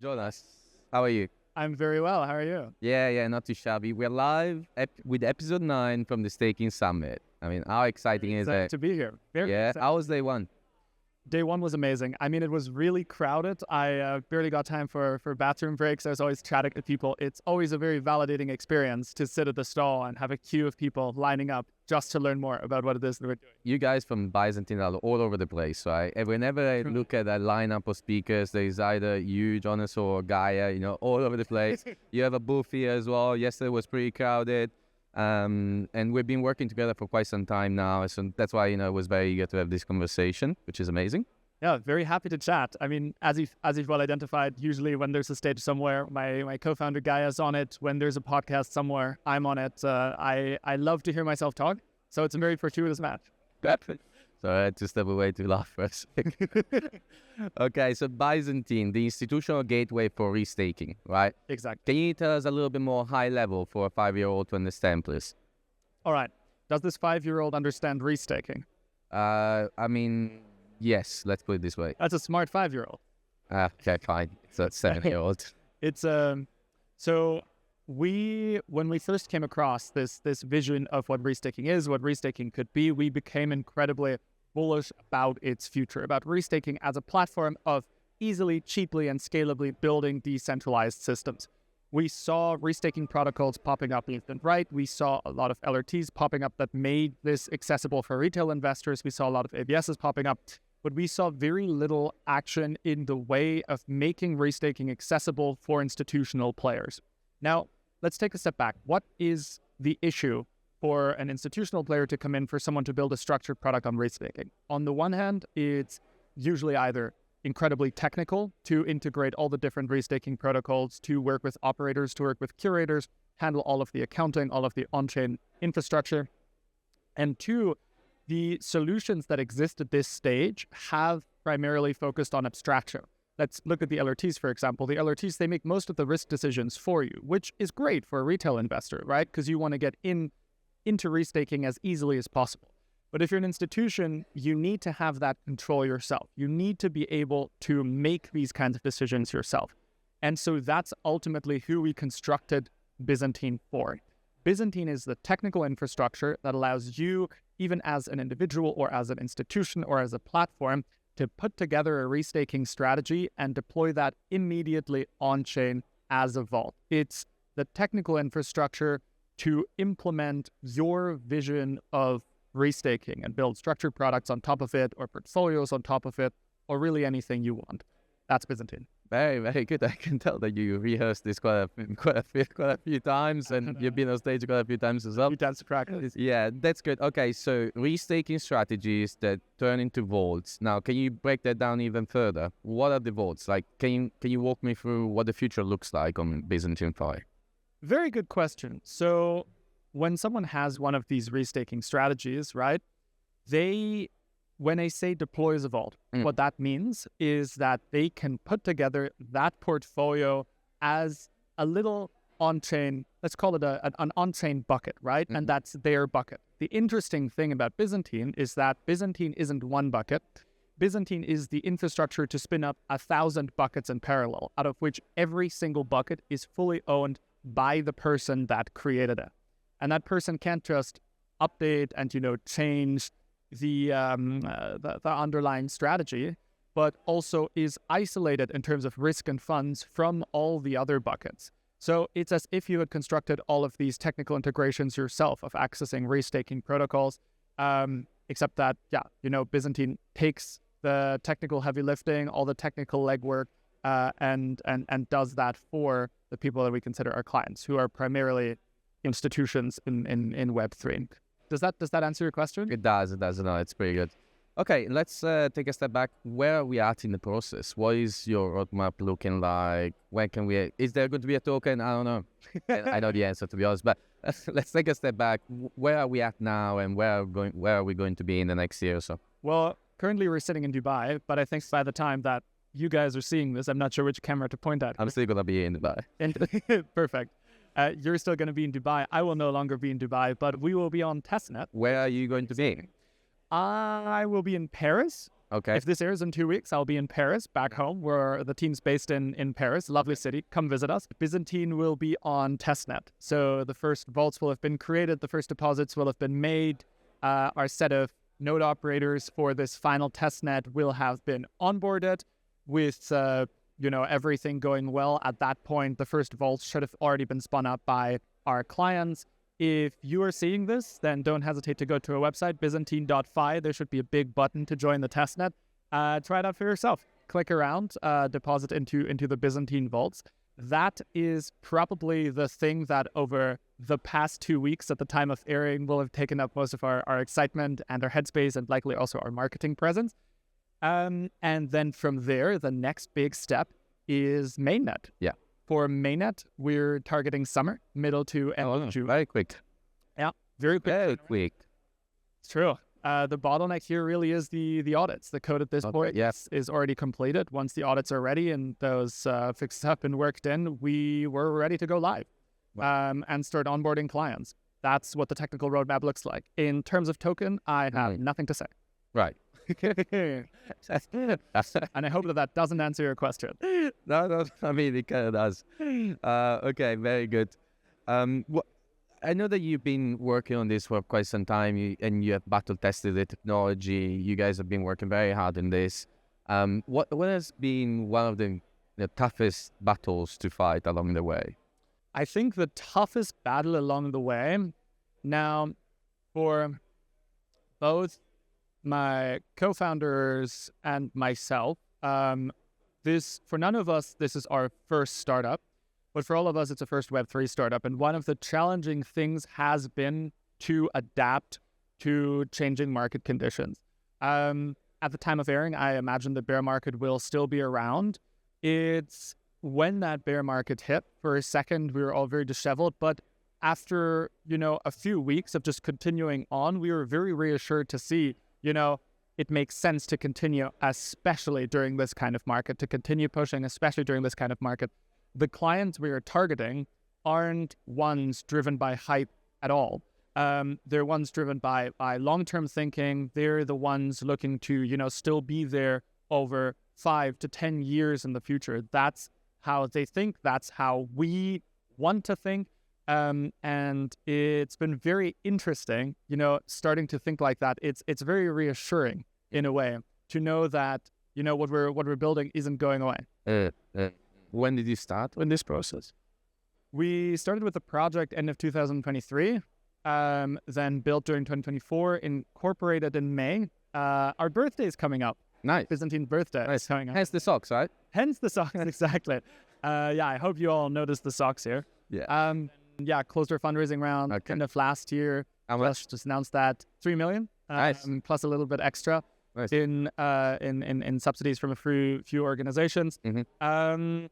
Jonas, how are you? I'm very well. How are you? Yeah, not too shabby. We're live with episode 9 from the Staking Summit. I mean, how exciting is Excited that? to be here. Very Yeah, excited. how was day one? Day one was amazing. I mean, it was really crowded. I barely got time for bathroom breaks. I was always chatting with people. It's always a very validating experience to sit at the stall and have a queue of people lining up just to learn more about what it is that we're doing. You guys from Byzantine are all over the place, right? And whenever I look at a lineup of speakers, there's either you, Jonas, or Gaia, all over the place. You have a booth here as well. Yesterday was pretty crowded. And we've been working together for quite some time now. So that's why, I was very eager to have this conversation, which is amazing. Yeah, very happy to chat. I mean, as you've well identified, usually when there's a stage somewhere, my co-founder Gaia's on it. When there's a podcast somewhere, I'm on it. I love to hear myself talk, so it's a very fortuitous match. So I had to step away to laugh for a second. Okay, so Byzantine, the institutional gateway for restaking, right? Exactly. Can you tell us a little bit more high level for a 5-year-old to understand, please? All right. Does this 5-year-old understand restaking? I mean, yes, let's put it this way. That's a smart 5-year-old. Okay, fine. So it's 7-year-old. It's so when we first came across this vision of what restaking is, what restaking could be, we became incredibly bullish about its future, about restaking as a platform of easily, cheaply, and scalably building decentralized systems. We saw restaking protocols popping up left and right. We saw a lot of LRTs popping up that made this accessible for retail investors. We saw a lot of ABSs popping up, but we saw very little action in the way of making restaking accessible for institutional players. Now, let's take a step back. What is the issue for an institutional player to come in for someone to build a structured product on restaking? On the one hand, it's usually either incredibly technical to integrate all the different restaking protocols, to work with operators, to work with curators, handle all of the accounting, all of the on-chain infrastructure. And two, the solutions that exist at this stage have primarily focused on abstraction. Let's look at the LRTs, for example. The LRTs, they make most of the risk decisions for you, which is great for a retail investor, right? Because you want to get into restaking as easily as possible. But if you're an institution, you need to have that control yourself. You need to be able to make these kinds of decisions yourself. And so that's ultimately who we constructed Byzantine for. Byzantine is the technical infrastructure that allows you, even as an individual or as an institution or as a platform, to put together a restaking strategy and deploy that immediately on-chain as a vault. It's the technical infrastructure to implement your vision of restaking and build structured products on top of it, or portfolios on top of it, or really anything you want. That's Byzantine. Very, very good. I can tell that you rehearsed this quite a few times, and you've been on stage quite a few times as well. You dance to practice. Yeah, that's good. Okay, so restaking strategies that turn into vaults. Now, can you break that down even further? What are the vaults? Like, can you walk me through what the future looks like on Byzantine Fi? Very good question. So when someone has one of these restaking strategies, right, when they say deploy as a vault, what that means is that they can put together that portfolio as a little on-chain, let's call it an on-chain bucket, right? And that's their bucket. The interesting thing about Byzantine is that Byzantine isn't one bucket. Byzantine is the infrastructure to spin up 1,000 buckets in parallel, out of which every single bucket is fully owned by the person that created it. And that person can't just update and, change the underlying strategy, but also is isolated in terms of risk and funds from all the other buckets. So it's as if you had constructed all of these technical integrations yourself of accessing restaking protocols, except that, Byzantine takes the technical heavy lifting, all the technical legwork, and does that for the people that we consider our clients, who are primarily institutions in Web3. Does that answer your question? It does. No, it's pretty good. Okay, let's take a step back. Where are we at in the process? What is your roadmap looking like? When can is there going to be a token? I don't know. I know the answer, to be honest, but let's take a step back. Where are we at now, and where are we going to be in the next year or so? Well, currently we're sitting in Dubai, but I think by the time that you guys are seeing this, I'm not sure which camera to point at. I'm still going to be in Dubai. Perfect. You're still going to be in Dubai. I will no longer be in Dubai, but we will be on testnet. Where are you going to be? I will be in Paris Okay. If this airs in 2 weeks, I'll be in Paris, back home, where the team's based in Paris. Lovely city. Come visit us. Byzantine will be on testnet. So the first vaults will have been created. The first deposits will have been made. Our set of node operators for this final testnet will have been onboarded with, everything going well. At that point, the first vaults should have already been spun up by our clients. If you are seeing this, then don't hesitate to go to our website, byzantine.fi. There should be a big button to join the testnet. Try it out for yourself. Click around, deposit into the Byzantine vaults. That is probably the thing that over the past 2 weeks at the time of airing will have taken up most of our excitement and our headspace and likely also our marketing presence. And then from there, the next big step is mainnet. Yeah. For mainnet, we're targeting summer, middle to end of June. Very quick. Yeah, very quick. Very quick. It's true. The bottleneck here really is the audits. The code at this point is already completed. Once the audits are ready and those fixed up and worked in, we were ready to go live and start onboarding clients. That's what the technical roadmap looks like. In terms of token, I have nothing to say. Right. And I hope that doesn't answer your question. No, I mean, it kind of does. Okay, very good. I know that you've been working on this for quite some time and you have battle tested the technology. You guys have been working very hard on this. What has been one of the toughest battles to fight along the way? I think the toughest battle along the way, now for both my co-founders and myself, for none of us, this is our first startup, but for all of us, it's a first Web3 startup. And one of the challenging things has been to adapt to changing market conditions. At the time of airing, I imagine the bear market will still be around. It's when that bear market hit, for a second, we were all very disheveled, but after, a few weeks of just continuing on, we were very reassured to see, it makes sense to continue, especially during this kind of market, to continue pushing, especially during this kind of market. The clients we are targeting aren't ones driven by hype at all. They're ones driven by long-term thinking. They're the ones looking to, still be there over 5 to 10 years in the future. That's how they think. That's how we want to think. And it's been very interesting, starting to think like that. It's very reassuring in a way to know that, what we're building isn't going away. When did you start in this process? We started with the project end of 2023, then built during 2024, incorporated in May. Our birthday is coming up. Nice. Byzantine birthday is coming up. Hence the socks, right? Hence the socks, exactly. I hope you all noticed the socks here. Yeah. Closed our fundraising round end of last year. How much? Just announced that $3 million. Nice. Plus a little bit extra in subsidies from a few organizations. Mm-hmm.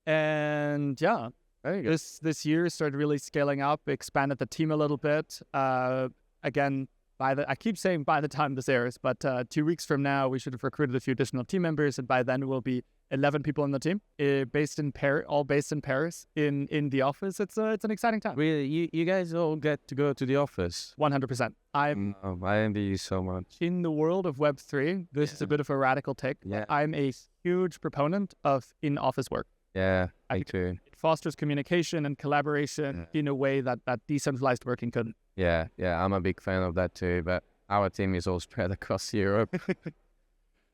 And yeah, this year started really scaling up, expanded the team a little bit. Again, I keep saying by the time this airs, but 2 weeks from now, we should have recruited a few additional team members, and by then we'll be 11 people in the team, all based in Paris, in the office. It's an exciting time. Really, you guys all get to go to the office? 100%. I envy you so much. In the world of Web3, this is a bit of a radical take. Yeah. I'm a huge proponent of in-office work. Yeah, me too. It fosters communication and collaboration in a way that decentralized working couldn't. Yeah, I'm a big fan of that too, but our team is all spread across Europe.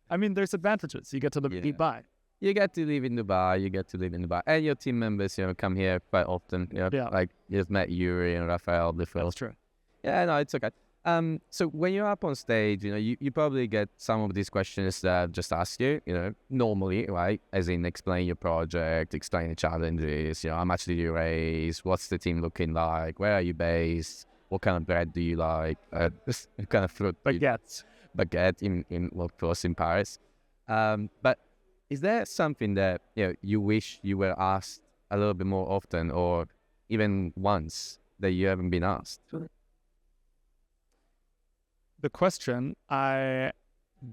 I mean, there's advantages. You get to live in Dubai. You get to live in Dubai. And your team members, come here quite often. Like you've met Yuri and Raphael before. That's true. Yeah, no, it's okay. So when you're up on stage, you probably get some of these questions that I've just asked you, normally, right? As in explain your project, explain the challenges, how much did you raise? What's the team looking like? Where are you based? What kind of bread do you like? What kind of fruit? Baguette in of course, in Paris. But is there something that, you wish you were asked a little bit more often or even once that you haven't been asked? The question I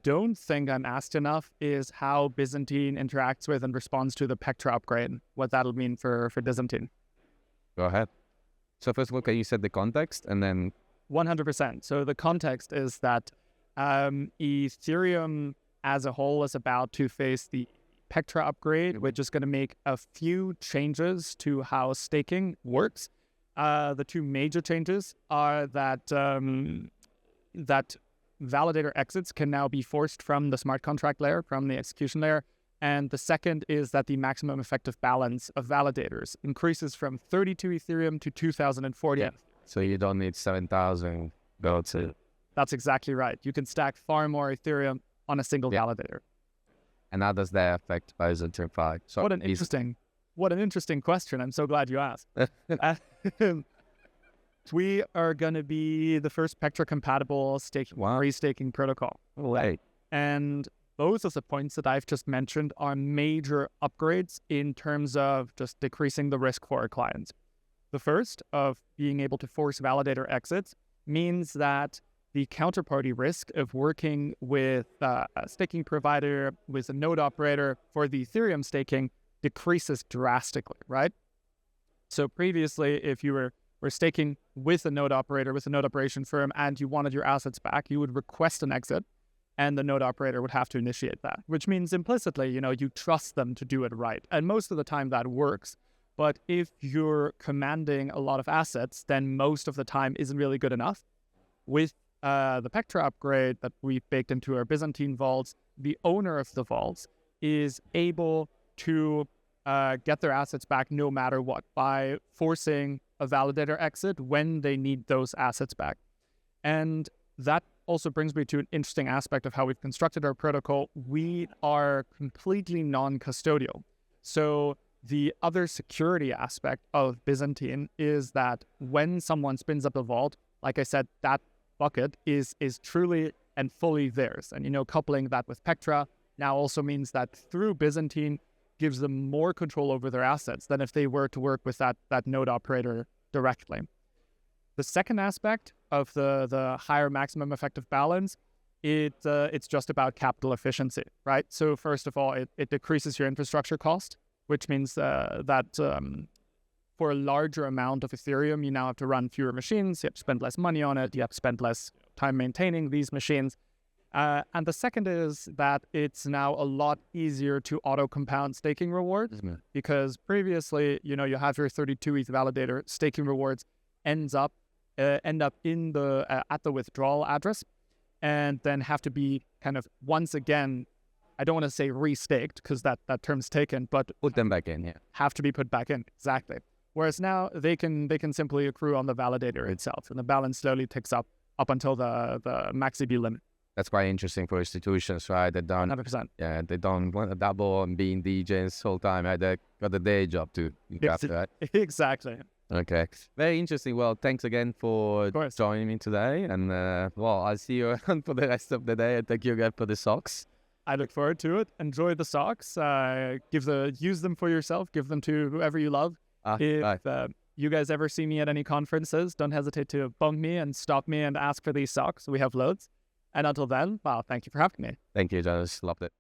don't think I'm asked enough is how Byzantine interacts with and responds to the Pectra upgrade, what that'll mean for Byzantine. Go ahead. So first of all, can you set the context and then... 100%. So the context is that Ethereum as a whole is about to face the Pectra upgrade, which is going to make a few changes to how staking works. The two major changes are that that validator exits can now be forced from the smart contract layer, from the execution layer. And the second is that the maximum effective balance of validators increases from 32 Ethereum to 2040. Yeah. So you don't need 7,000 gold to... That's exactly right. You can stack far more Ethereum on a single validator. And how does that affect Byzantine Finance? So what an interesting question. I'm so glad you asked. We are going to be the first Pectra-compatible restaking protocol. Right. And both of the points that I've just mentioned are major upgrades in terms of just decreasing the risk for our clients. The first, of being able to force validator exits, means that the counterparty risk of working with a staking provider, with a node operator for the Ethereum staking decreases drastically, right? So previously, if you were staking with a node operator, with a node operation firm, and you wanted your assets back, you would request an exit, and the node operator would have to initiate that, which means implicitly, you trust them to do it right. And most of the time that works. But if you're commanding a lot of assets, then most of the time isn't really good enough. With the Pectra upgrade that we've baked into our Byzantine vaults, the owner of the vaults is able to get their assets back no matter what by forcing a validator exit when they need those assets back. And that also brings me to an interesting aspect of how we've constructed our protocol. We are completely non-custodial. So the other security aspect of Byzantine is that when someone spins up a vault, like I said, that bucket is truly and fully theirs. And, coupling that with Pectra now also means that through Byzantine gives them more control over their assets than if they were to work with that node operator directly. The second aspect of the higher maximum effective balance, it's just about capital efficiency, right? So first of all, it decreases your infrastructure cost, which means that for a larger amount of Ethereum, you now have to run fewer machines, you have to spend less money on it, you have to spend less time maintaining these machines. And the second is that it's now a lot easier to auto-compound staking rewards, because previously, you have your 32 ETH validator, staking rewards end up in the at the withdrawal address, and then have to be kind of once again, I don't want to say restaked because that term's taken, but put them back in, have to be put back in, exactly. Whereas now they can simply accrue on the validator itself, and the balance slowly ticks up until the maxi limit. That's quite interesting for institutions, right? They don't, 100%. Yeah, they don't want to double and being DJs the whole time. They got a day job to after, right? Exactly. Okay, very interesting. Well, thanks again for joining me today, and I'll see you around for the rest of the day. And thank you again for the socks. I look forward to it. Enjoy the socks. Use them for yourself. Give them to whoever you love. If you guys ever see me at any conferences, don't hesitate to bump me and stop me and ask for these socks. We have loads. And until then, thank you for having me. Thank you, Jonas. Loved it.